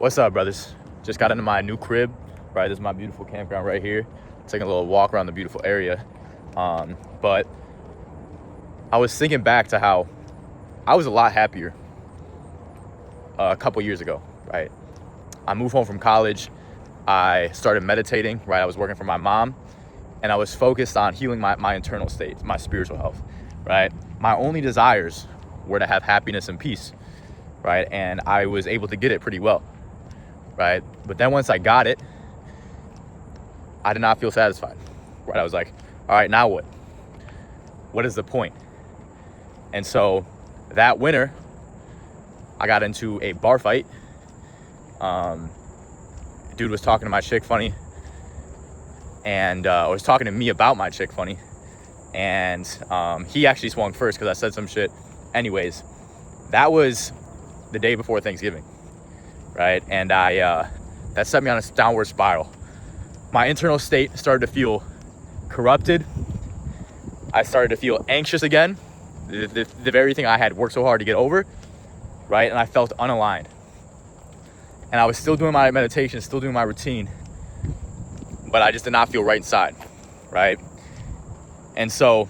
What's up, brothers? Just got into my new crib, right? This is my beautiful campground right here. Taking a little walk around the beautiful area. But I was thinking back to how I was a lot happier a couple years ago, right? I moved home from college. I started meditating, right? I was working for my mom, and I was focused on healing my internal state, my spiritual health, right? My only desires were to have happiness and peace, right? And I was able to get it pretty well, right? But then once I got it, I did not feel satisfied, right? I was like, all right, now what? What is the point? And so that winter, I got into a bar fight. Dude was talking to my chick funny, and was talking to me about my chick funny, and he actually swung first because I said some shit. Anyways, that was the day before Thanksgiving, right? And that set me on a downward spiral. My internal state started to feel corrupted. I started to feel anxious again, the very thing I had worked so hard to get over, right? And I felt unaligned. And I was still doing my meditation, still doing my routine, but I just did not feel right inside, right? And so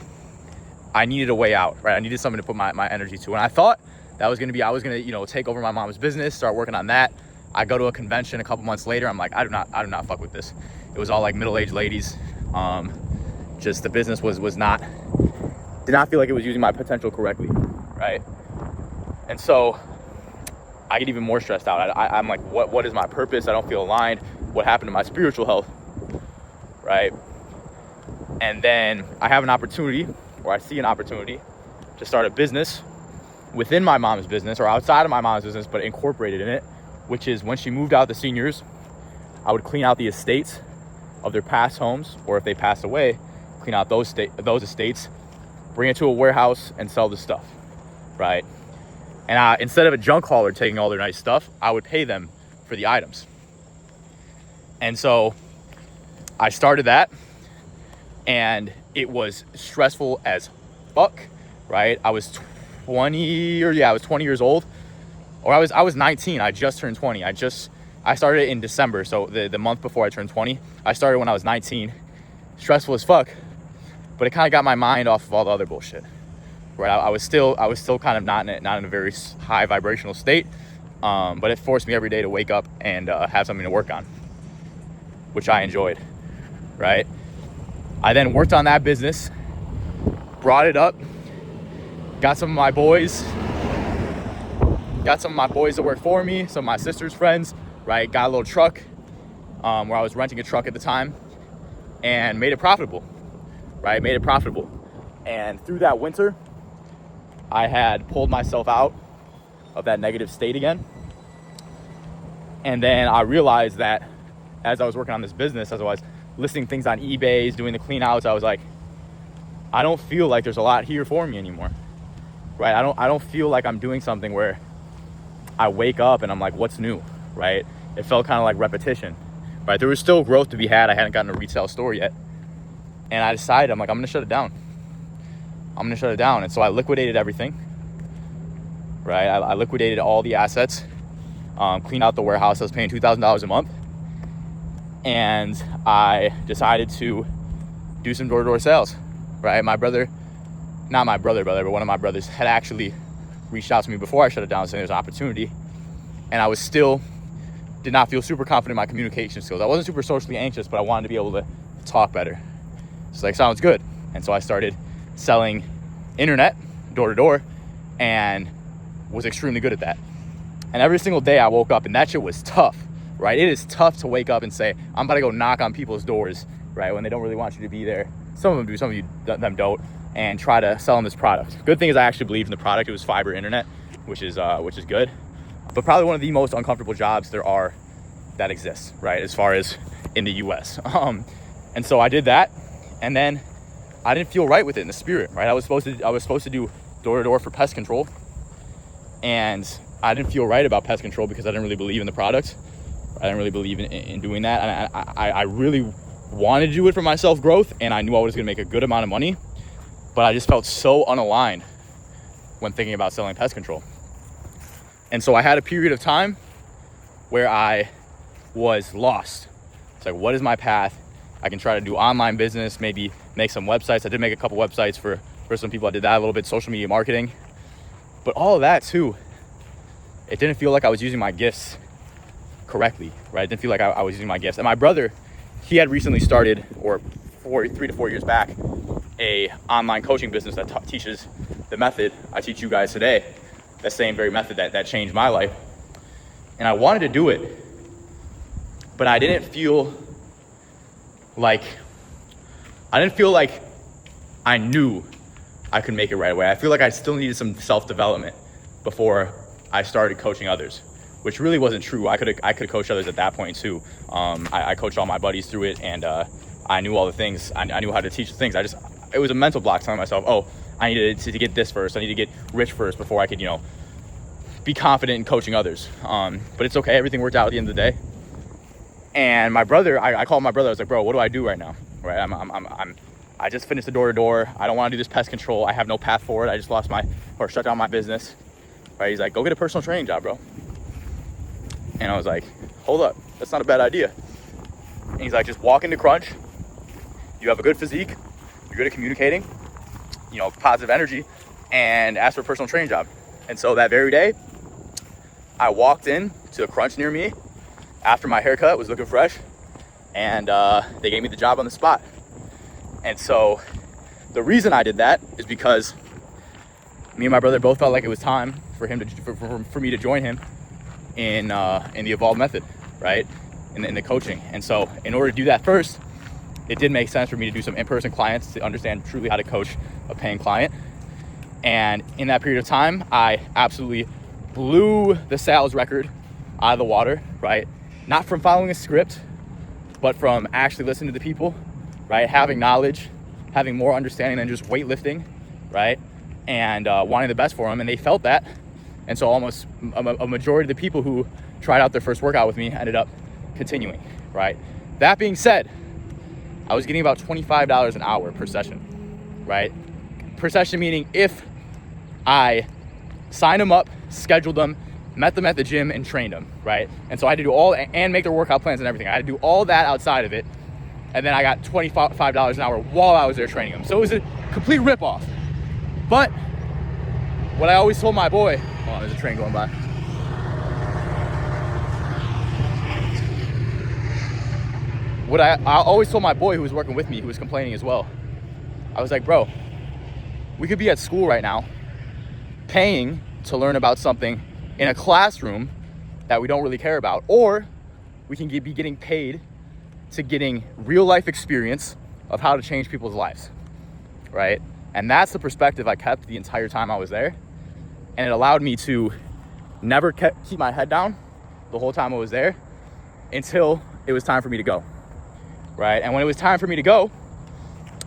I needed a way out, right? I needed something to put my energy to. And I thought that was gonna be, I was gonna, take over my mom's business, start working on that. I go to a convention a couple months later. I'm like, I do not fuck with this. It was all like middle-aged ladies. Just the business did not feel like it was using my potential correctly, right? And so I get even more stressed out. I'm like, what is my purpose? I don't feel aligned. What happened to my spiritual health, right? And then I have an opportunity, or I see an opportunity to start a business within my mom's business, or outside of my mom's business, but incorporated in it, which is when she moved out the seniors, I would clean out the estates of their past homes, or if they passed away, clean out those estates, bring it to a warehouse and sell the stuff, right? And instead of a junk hauler taking all their nice stuff, I would pay them for the items. And so I started that, and it was stressful as fuck, right? I was 20 years old, or I was 19. I just turned 20. I started it in December, so the month before I turned 20. I started when I was 19. Stressful as fuck, but it kind of got my mind off of all the other bullshit. Right, I was still kind of not in a very high vibrational state, but it forced me every day to wake up and have something to work on, which I enjoyed, right? I then worked on that business, brought it up, got some of my boys that work for me, some of my sister's friends, right? Got a little truck where I was renting a truck at the time, and made it profitable, right? Made it profitable. And through that winter, I had pulled myself out of that negative state again. And then I realized that as I was working on this business, as I was listing things on eBay, doing the clean outs, I was like, I don't feel like there's a lot here for me anymore, right? I don't feel like I'm doing something where I wake up and I'm like, what's new, right? It felt kind of like repetition, right? There was still growth to be had. I hadn't gotten a retail store yet. And I decided, I'm like, I'm gonna shut it down. And so I liquidated everything, right? I liquidated all the assets, cleaned out the warehouse. I was paying $2,000 a month. And I decided to do some door-to-door sales, right? Not my brother, but one of my brothers had actually reached out to me before I shut it down, saying there's an opportunity. And I did not feel super confident in my communication skills. I wasn't super socially anxious, but I wanted to be able to talk better. It's like, sounds good. And so I started selling internet door to door and was extremely good at that. And every single day I woke up, and that shit was tough, right? It is tough to wake up and say, I'm about to go knock on people's doors, right? When they don't really want you to be there. Some of them do, some of them don't, and try to sell them this product. Good thing is I actually believed in the product. It was fiber internet, which is good. But probably one of the most uncomfortable jobs there are that exists, right? As far as in the US. And so I did that, and then I didn't feel right with it in the spirit, right? I was supposed to do door-to-door for pest control, and I didn't feel right about pest control because I didn't really believe in the product. I didn't really believe in doing that, and I really wanted to do it for my self-growth, and I knew I was going to make a good amount of money, but I just felt so unaligned when thinking about selling pest control. And so I had a period of time where I was lost. It's like, what is my path? I can try to do online business, maybe make some websites. I did make a couple websites for some people. I did that a little bit, social media marketing. But all of that too, it didn't feel like I was using my gifts correctly, right? It didn't feel like I was using my gifts. And my brother, he had recently started, or 3 to 4 years back, a online coaching business that teaches the method I teach you guys today, that same very method that changed my life. And I wanted to do it, but I didn't feel like I knew I could make it right away. I feel like I still needed some self-development before I started coaching others, which really wasn't true. I could coach others at that point too. I coached all my buddies through it, and I knew all the things. I knew how to teach the things. It was a mental block telling myself, oh, I needed to get this first. I need to get rich first before I could, be confident in coaching others. But it's okay. Everything worked out at the end of the day. And my brother, I called my brother. I was like, bro, what do I do right now? Right? I just finished the door-to-door. I don't want to do this pest control. I have no path forward. I just shut down my business. Right? He's like, go get a personal training job, bro. And I was like, hold up. That's not a bad idea. And he's like, just walk into Crunch. You have a good physique. You're good at communicating, positive energy, and ask for a personal training job. And so that very day, I walked in to a Crunch near me after my haircut was looking fresh, and they gave me the job on the spot. And so the reason I did that is because me and my brother both felt like it was time for me to join him in the Evolve method, right? In the coaching. And so in order to do that first, it did make sense for me to do some in-person clients to understand truly how to coach a paying client. And in that period of time, I absolutely blew the sales record out of the water, right? Not from following a script, but from actually listening to the people, right? Having knowledge, having more understanding than just weightlifting, right? And wanting the best for them. And they felt that. And so almost a majority of the people who tried out their first workout with me ended up continuing, right? That being said, I was getting about $25 an hour per session, right? Per session meaning if I signed them up, scheduled them, met them at the gym, and trained them, right? And so I had to do all, and make their workout plans and everything. I had to do all that outside of it. And then I got $25 an hour while I was there training them. So it was a complete ripoff. But what I always told my boy, oh, there's a train going by. What I always told my boy who was working with me, who was complaining as well, I was like, bro, we could be at school right now paying to learn about something in a classroom that we don't really care about, or we can be getting paid to getting real life experience of how to change people's lives, right? And that's the perspective I kept the entire time I was there. And it allowed me to never keep my head down the whole time I was there until it was time for me to go, right? And when it was time for me to go,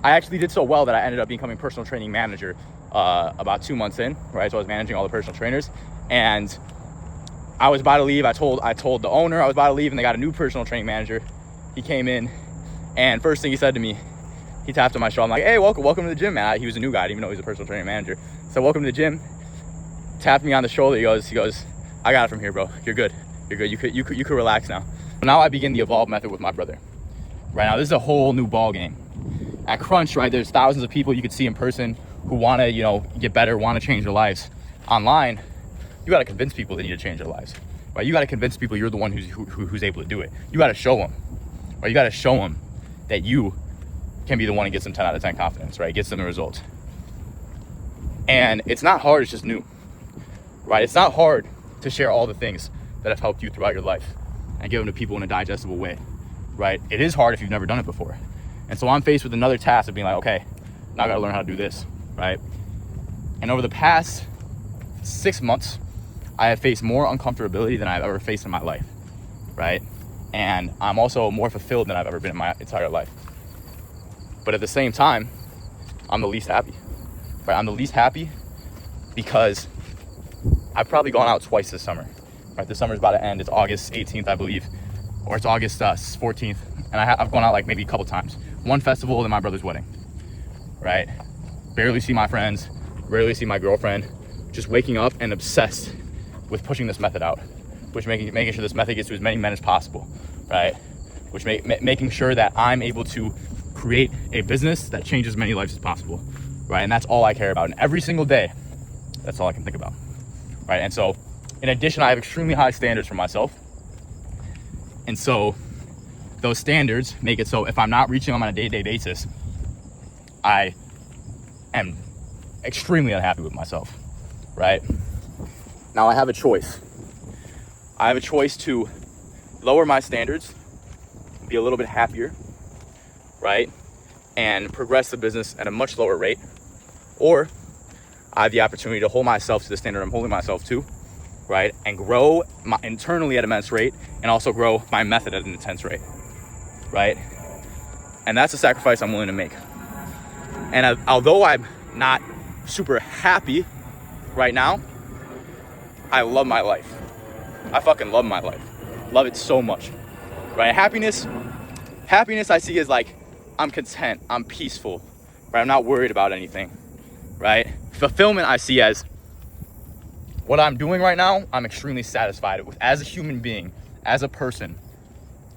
I actually did so well that I ended up becoming personal training manager about 2 months in, right? So I was managing all the personal trainers, and I was about to leave. I told the owner I was about to leave, and they got a new personal training manager. He came in, and first thing he said to me, he tapped on my shoulder. I'm like, hey, welcome to the gym, man. He was a new guy. I didn't even know he was a personal training manager. So welcome to the gym. Tapped me on the shoulder. He goes, I got it from here, bro. You're good. You could relax now. Now I begin the Evolve method with my brother. Right now, this is a whole new ball game. At Crunch, right, there's thousands of people you could see in person who want to, get better, want to change their lives. Online, you got to convince people they need to change their lives, right? You got to convince people you're the one who's able to do it. You got to show them, right? You got to show them that you can be the one who gets them 10 out of 10 confidence, right? Gets them the results. And it's not hard, it's just new, right? It's not hard to share all the things that have helped you throughout your life and give them to people in a digestible way, right? It is hard if you've never done it before. And so I'm faced with another task of being like, okay, now I gotta learn how to do this, right? And over the past 6 months, I have faced more uncomfortability than I've ever faced in my life, right? And I'm also more fulfilled than I've ever been in my entire life. But at the same time, I'm the least happy, right? I'm the least happy because I've probably gone out twice this summer, right? This summer's about to end. It's August 18th, I believe, or it's August 14th. And I've gone out like maybe a couple times. One festival, then my brother's wedding, right? Barely see my friends, rarely see my girlfriend, just waking up and obsessed with pushing this method out, which making sure this method gets to as many men as possible, right? Which making sure that I'm able to create a business that changes as many lives as possible, right? And that's all I care about. And every single day, that's all I can think about, right? And so, in addition, I have extremely high standards for myself. And so, those standards make it so if I'm not reaching them on a day-to-day basis, I am extremely unhappy with myself, right? Now I have a choice. I have a choice to lower my standards, be a little bit happier, right? And progress the business at a much lower rate. Or I have the opportunity to hold myself to the standard I'm holding myself to, right? And grow internally at an immense rate, and also grow my method at an intense rate, right? And that's a sacrifice I'm willing to make. And although I'm not super happy right now, I love my life. I fucking love my life. Love it so much, right? Happiness I see as like, I'm content, I'm peaceful, right? I'm not worried about anything, right? Fulfillment I see as what I'm doing right now, I'm extremely satisfied with as a human being, as a person.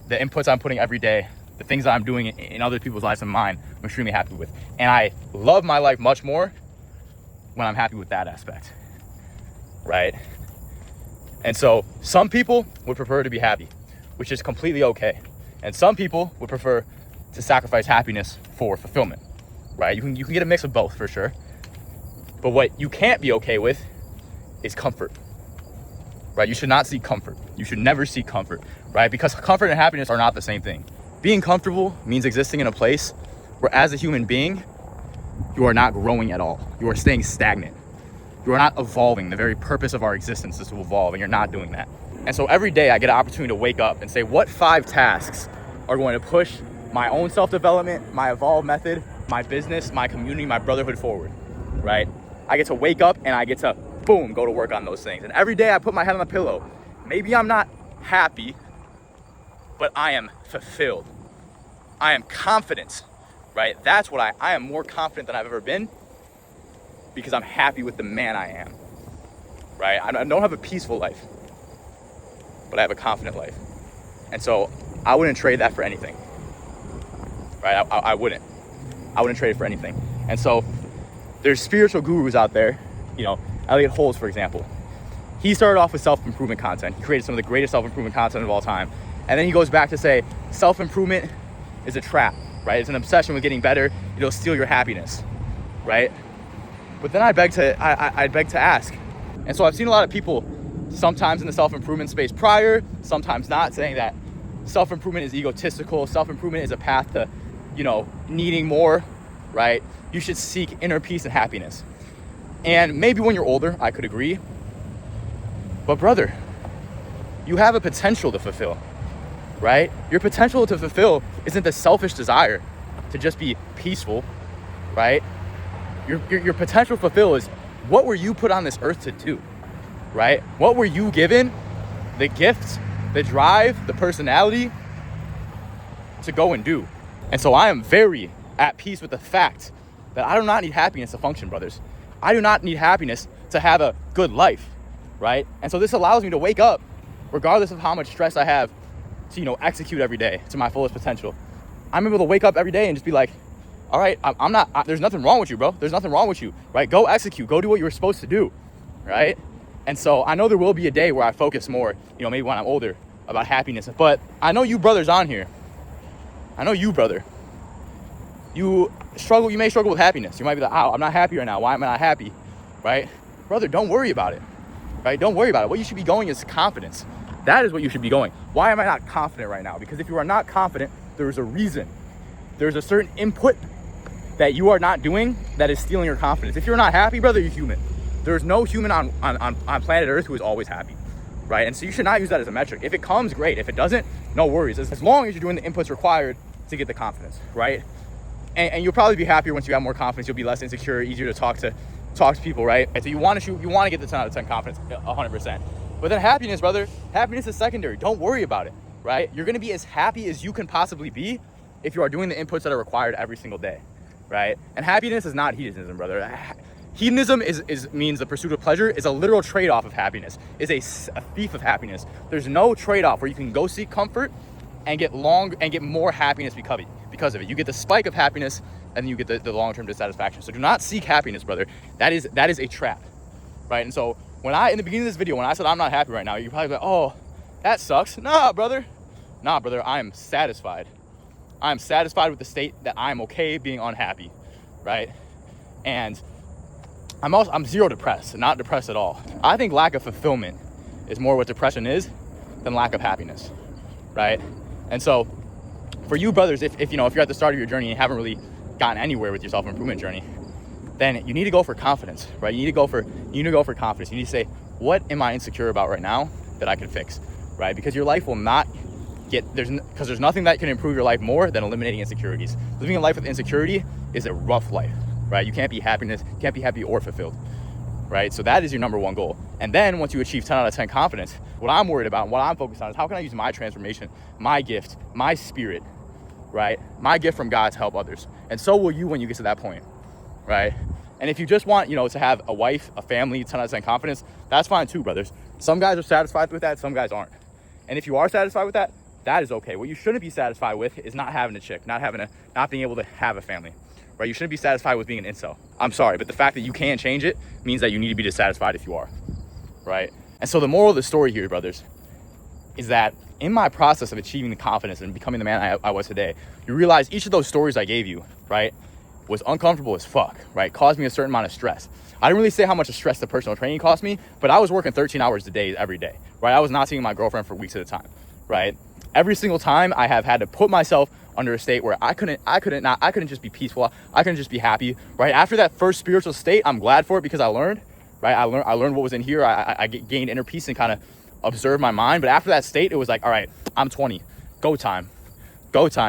The inputs I'm putting every day, the things that I'm doing in other people's lives and mine, I'm extremely happy with. And I love my life much more when I'm happy with that aspect, right? And so some people would prefer to be happy, which is completely okay. And some people would prefer to sacrifice happiness for fulfillment, right? You can get a mix of both for sure. But what you can't be okay with is comfort, right? You should not seek comfort. You should never seek comfort, right? Because comfort and happiness are not the same thing. Being comfortable means existing in a place where as a human being, you are not growing at all. You are staying stagnant. You are not evolving. The very purpose of our existence is to evolve, and you're not doing that. And so every day I get an opportunity to wake up and say, what 5 tasks are going to push my own self-development, my evolve method, my business, my community, my brotherhood forward, right? I get to wake up and I get to, boom, go to work on those things. And every day I put my head on the pillow. Maybe I'm not happy, but I am fulfilled. I am confident, right? That's what I am more confident than I've ever been because I'm happy with the man I am, right? I don't have a peaceful life, but I have a confident life. And so I wouldn't trade that for anything, right? I wouldn't trade it for anything. And so there's spiritual gurus out there, you know, Elliot Holmes, for example. He started off with self-improvement content. He created some of the greatest self-improvement content of all time. And then he goes back to say, self-improvement is a trap, right? It's an obsession with getting better. It'll steal your happiness, right? But then I beg to ask. And so I've seen a lot of people, sometimes in the self-improvement space prior, sometimes not, saying that self-improvement is egotistical. Self-improvement is a path to, you know, needing more, right? You should seek inner peace and happiness. And maybe when you're older, I could agree. But brother, you have a potential to fulfill, right? Your potential to fulfill isn't the selfish desire to just be peaceful, right? Your potential to fulfill is, what were you put on this earth to do, right? What were you given the gift, the drive, the personality to go and do? And so I am very at peace with the fact that I do not need happiness to function, brothers. I do not need happiness to have a good life, right? And so this allows me to wake up, regardless of how much stress I have, to, you know, execute every day to my fullest potential. I'm able to wake up every day and just be like, all right, there's nothing wrong with you, bro. There's nothing wrong with you, right? Go execute, go do what you were supposed to do, right? And so I know there will be a day where I focus more, you know, maybe when I'm older, about happiness. But I know you brothers on here. I know you, brother. You may struggle with happiness. You might be like, oh, I'm not happy right now. Why am I not happy, right? Brother, don't worry about it, right? Don't worry about it. What you should be going is confidence. That is what you should be going. Why am I not confident right now? Because if you are not confident, there is a reason. There's a certain input that you are not doing that is stealing your confidence. If you're not happy, brother, you're human. There's no human on planet Earth who is always happy, right? And so you should not use that as a metric. If it comes, great. If it doesn't, no worries. As long as you're doing the inputs required to get the confidence, right? And you'll probably be happier once you have more confidence. You'll be less insecure, easier to talk to people, right? And so you want to get the 10 out of 10 confidence, 100%. But then happiness, brother, happiness is secondary. Don't worry about it, right? You're gonna be as happy as you can possibly be if you are doing the inputs that are required every single day, right? And happiness is not hedonism, brother. Hedonism means the pursuit of pleasure is a literal trade-off of happiness, is a thief of happiness. There's no trade-off where you can go seek comfort and get more happiness because of it. You get the spike of happiness and then you get the long-term dissatisfaction. So do not seek happiness, brother. That is a trap, right? And so in the beginning of this video, when I said I'm not happy right now, you're probably like, oh, that sucks. Nah, brother, I am satisfied. I'm satisfied with the state that I'm okay being unhappy, right? And I'm zero depressed, not depressed at all. I think lack of fulfillment is more what depression is than lack of happiness, right? And so for you brothers, if you're at the start of your journey and haven't really gotten anywhere with your self-improvement journey, then you need to go for confidence, right? You need to go for confidence. You need to say, what am I insecure about right now that I can fix, right? Because your life will not there's nothing that can improve your life more than eliminating insecurities. Living a life with insecurity is a rough life, right? You can't be happy or fulfilled, right? So that is your number one goal. And then once you achieve 10 out of 10 confidence, what I'm worried about and what I'm focused on is how can I use my transformation, my gift, my spirit, right? My gift from God to help others. And so will you when you get to that point, right? And if you just want, to have a wife, a family, 10 out of 10 confidence, that's fine too, brothers. Some guys are satisfied with that, some guys aren't. And if you are satisfied with that, that is okay. What you shouldn't be satisfied with is not having a chick, not being able to have a family, right? You shouldn't be satisfied with being an incel. I'm sorry, but the fact that you can change it means that you need to be dissatisfied if you are, right? And so the moral of the story here, brothers, is that in my process of achieving the confidence and becoming the man I was today, you realize each of those stories I gave you, right, was uncomfortable as fuck, right? Caused me a certain amount of stress. I didn't really say how much of stress the personal training cost me, but I was working 13 hours a day every day, right? I was not seeing my girlfriend for weeks at a time, right? Every single time I have had to put myself under a state where I couldn't just be peaceful. I couldn't just be happy, right? After that first spiritual state, I'm glad for it because I learned, right? I learned what was in here. I gained inner peace and kind of observed my mind. But after that state, it was like, all right, I'm 20, go time,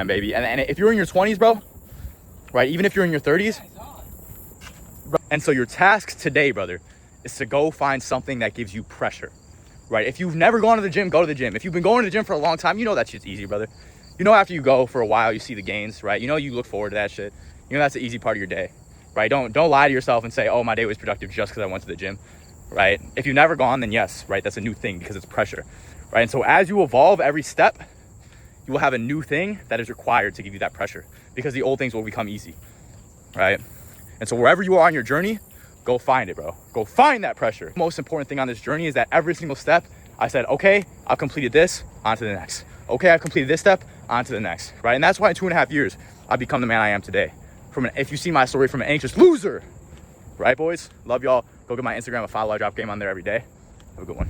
baby. And if you're in your 20s, bro, right? Even if you're in your 30s, and so your task today, brother, is to go find something that gives you pressure. Right? If you've never gone to the gym, go to the gym. If you've been going to the gym for a long time, that shit's easy, brother. After you go for a while, you see the gains, right? You look forward to that shit. That's the easy part of your day, right? Don't lie to yourself and say, oh, my day was productive just because I went to the gym, right? If you've never gone, then yes, right? That's a new thing because it's pressure, right? And so as you evolve every step, you will have a new thing that is required to give you that pressure because the old things will become easy, right? And so wherever you are on your journey, go find it, bro. Go find that pressure. The most important thing on this journey is that every single step, I said, okay, I've completed this, on to the next. Okay, I've completed this step, on to the next, right? And that's why in 2.5 years, I've become the man I am today. If you see my story from an anxious loser, right, boys? Love y'all. Go get my Instagram, a follow. I drop game on there every day. Have a good one.